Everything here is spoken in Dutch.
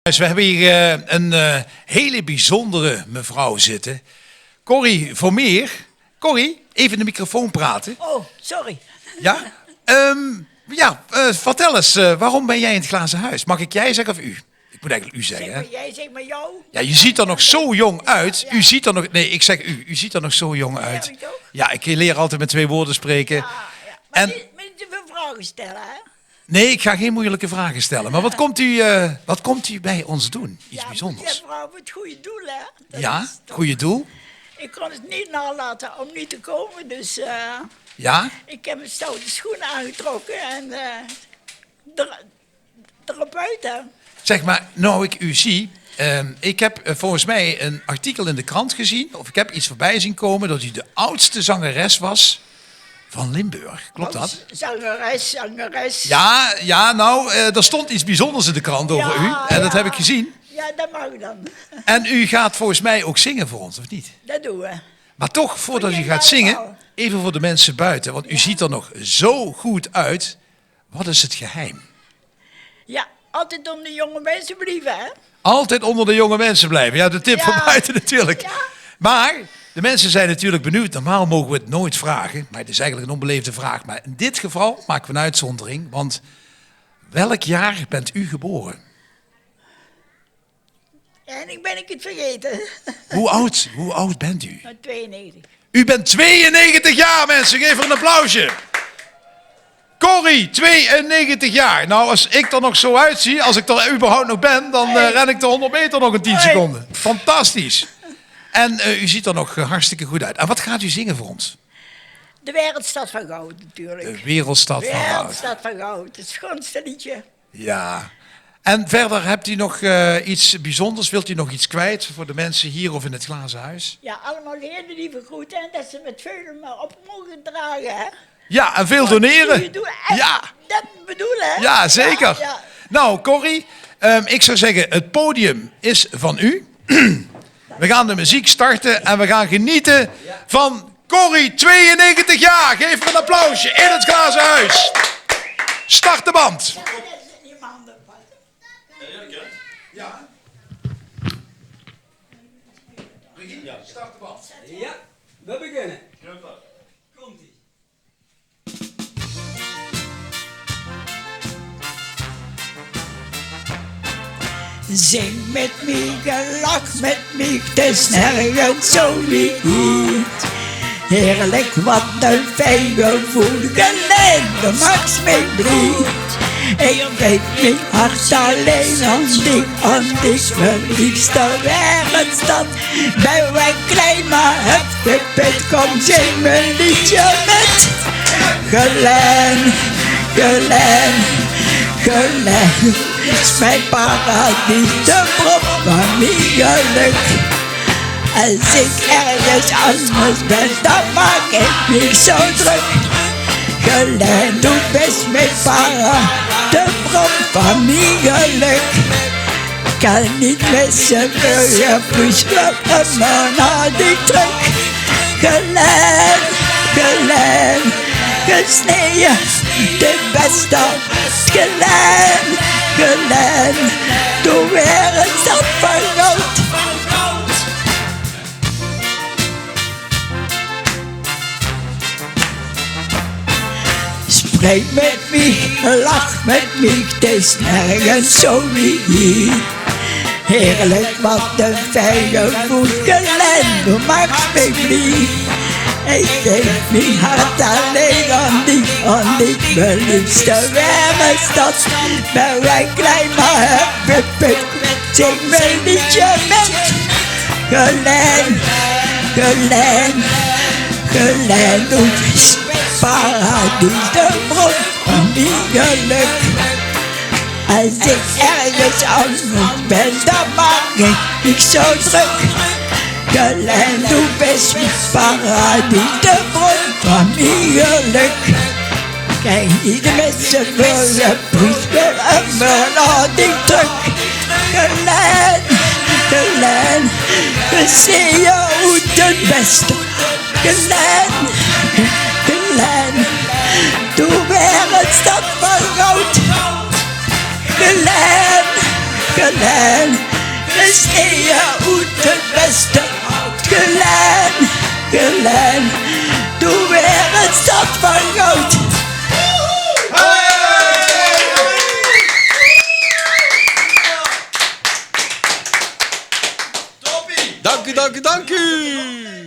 Dus we hebben hier een hele bijzondere mevrouw zitten. Corrie Vermeer. Corrie, even in de microfoon praten. Oh, sorry. Ja? Vertel eens, waarom ben jij in het glazen huis? Mag ik jij zeggen of u? Ik moet eigenlijk u zeggen, Zeg hè? maar jij, zeg maar jou. Ja, je ziet er nog zo jong uit. U ziet er nog... Nee, ik zeg u. U ziet er nog zo jong uit. Ja, ik ook. Ja, ik leer altijd met 2 woorden spreken. Ja. Maar En... niet te veel vragen stellen, hè? Nee, ik ga geen moeilijke vragen stellen. Maar wat komt u bij ons doen? Iets bijzonders. Ja, mevrouw, het goede doel, hè? Dat Ja, is toch- goede doel. Ik kon het niet nalaten om niet te komen, dus Ja, ik heb mijn stoute schoenen aangetrokken en erop buiten. zeg maar, nou ik u zie... ik heb volgens mij een artikel in de krant gezien... of ik heb iets voorbij zien komen... dat u de oudste zangeres was van Limburg. Klopt dat? Zangeres. Ja, nou, er stond iets bijzonders in de krant over u. En dat heb ik gezien. Ja, dat mag dan. En u gaat volgens mij ook zingen voor ons, of niet? Dat doen we. Maar toch, voordat u gaat zingen... even voor de mensen buiten... want u ziet er nog zo goed uit. Wat is het geheim? Ja, altijd om de jonge mensen blijven, hè? Altijd onder de jonge mensen blijven. Ja, de tip Ja. van buiten natuurlijk. Ja. Maar de mensen zijn natuurlijk benieuwd. Normaal mogen we het nooit vragen. Maar het is eigenlijk een onbeleefde vraag. Maar in dit geval maken we een uitzondering. Want welk jaar bent u geboren? En ik ben het vergeten. Hoe oud bent u? 92. U bent 92 jaar, mensen. Geef er een applausje. Corrie, 92 jaar. Nou, als ik er nog zo uitzie, als ik er überhaupt nog ben, dan ren ik de 100 meter nog in 10 seconden. Fantastisch. En u ziet er nog hartstikke goed uit. En wat gaat u zingen voor ons? De Wereldstad van Goud, natuurlijk. De Wereldstad van Goud. Wereldstad van Goud, het schoonste liedje. Ja. En verder hebt u nog iets bijzonders? Wilt u nog iets kwijt voor de mensen hier of in het glazen huis? Ja, allemaal hele lieve groeten en dat ze met veel maar op mogen dragen, hè. Ja, en veel doneren. Ja. Dat bedoelen, hè. Ja, zeker. Ja. Nou, Corrie, ik zou zeggen, het podium is van u. We gaan de muziek starten en we gaan genieten van Corrie, 92 jaar. Geef haar een applausje in het glazen huis. Start de band. Ja. Start de band. Ja, we beginnen. Komt-ie. Zing met mij, gelach met mij, het is nergens zo niet. Heerlijk, wat een fijn gevoel, geleden Max mij blieft. Ik geef mijn hart alleen aan dich, mijn liefste wereldstad. Ben wij klein, maar heb het, kom zing mijn liedje met. Gelen, gelen, gelen, is mijn paradijs, de bron van mijn geluk. Als ik ergens anders ben, dan maak ik me zo druk. Gelen, du bist mijn paradijs, de bron van mijn geluk. Kan niet missen, wil je vloeisvlokken, maar naar die terug. Gelen, gelen, gesneden, de beste. Gelen, gelen, de wereldstad van goud. Spreek met mij, lach met mij, het is nergens zo wie hier. Heerlijk, wat een fijn gevoel, geleden maakt mij blij. Ik geef mijn hart alleen aan die, mijn liefste wereldstad. Ben wij klein, maar heb ik zing mijn liedje met. Gelen, gelen, gelen, du bist paradijs, de bron van mijn geluk. Als ik ergens anders ben, dan maak ik me zo druk. Gelen, du bist mijn paradijs, de bron van mijn geluk. Kijk, ieder mensen wil je brief weer en me naar die druk. Gelen, gelen, we zien je uit het beste. Gelen, gelen, de wereldstad van goud. Gelen, Gelen. Gesteeën uit het beste oud Gelen. Gelen. Doe weer een stad van goud. Dank u, dank u, dank u.